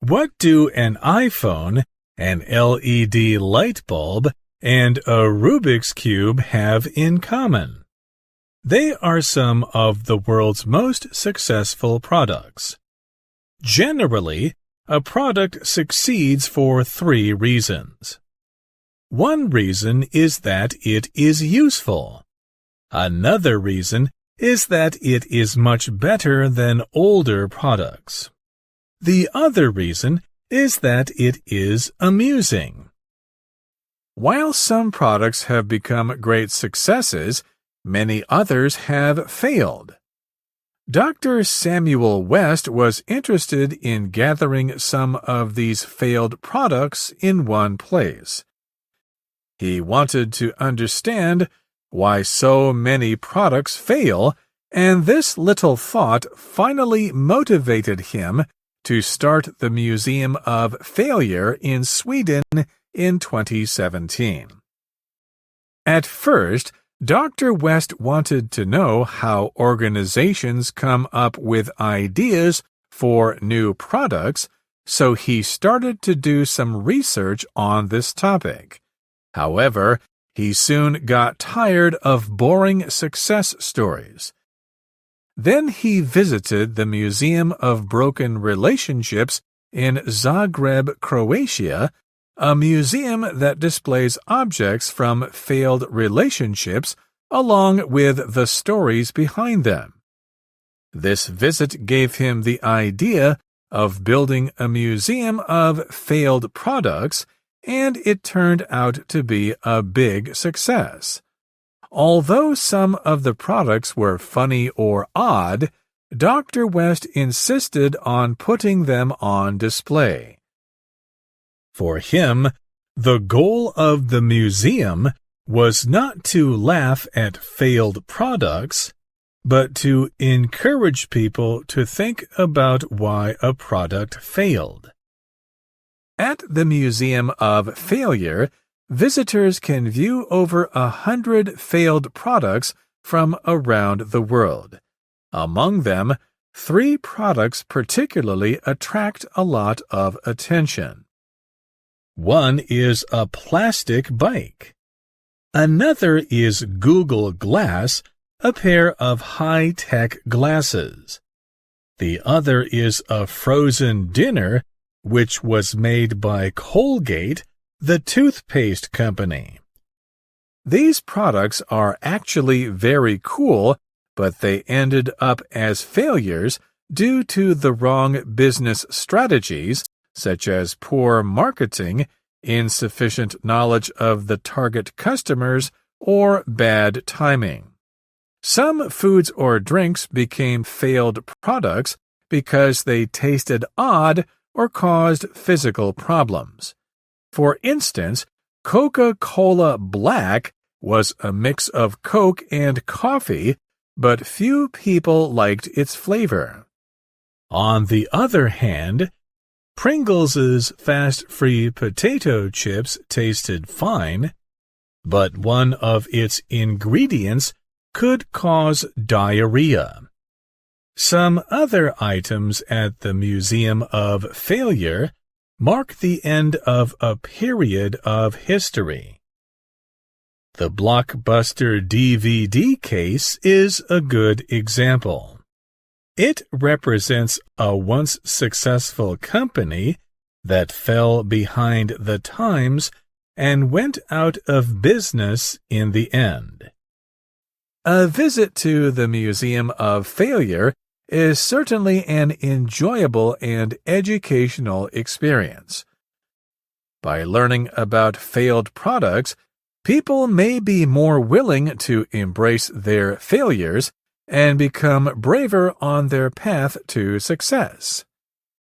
What do an iPhone, an LED light bulb, and a Rubik's Cube have in common? They are some of the world's most successful products. Generally, a product succeeds for 3 reasons. One reason is that it is useful. Another reason is that it is much better than older products. The other reason is that it is amusing. While some products have become great successes, many others have failed. Dr. Samuel West was interested in gathering some of these failed products in one place. He wanted to understand why so many products fail, and this little thought finally motivated him to start the Museum of Failure in Sweden in 2017. At first, Dr. West wanted to know how organizations come up with ideas for new products, so he started to do some research on this topic. However, he soon got tired of boring success stories. Then he visited the Museum of Broken Relationships in Zagreb, Croatia, a museum that displays objects from failed relationships along with the stories behind them. This visit gave him the idea of building a museum of failed products, and it turned out to be a big success. Although some of the products were funny or odd, Dr. West insisted on putting them on display. For him, the goal of the museum was not to laugh at failed products, but to encourage people to think about why a product failed. At the Museum of Failure, visitors can view over 100 failed products from around the world. Among them, 3 products particularly attract a lot of attention. One is a plastic bike. Another is Google Glass, a pair of high-tech glasses. The other is a frozen dinner, which was made by Colgate, the toothpaste company. These products are actually very cool, but they ended up as failures due to the wrong business strategies, such as poor marketing, insufficient knowledge of the target customers, or bad timing. Some foods or drinks became failed products because they tasted odd or caused physical problems. For instance, Coca-Cola Black was a mix of Coke and coffee, but few people liked its flavor. On the other hand, Pringles' fast-free potato chips tasted fine, but one of its ingredients could cause diarrhea. Some other items at the Museum of Failure mark the end of a period of history. The Blockbuster DVD case is a good example. It represents a once successful company that fell behind the times and went out of business in the end. A visit to the Museum of Failure is certainly an enjoyable and educational experience. By learning about failed products, people may be more willing to embrace their failures and become braver on their path to success.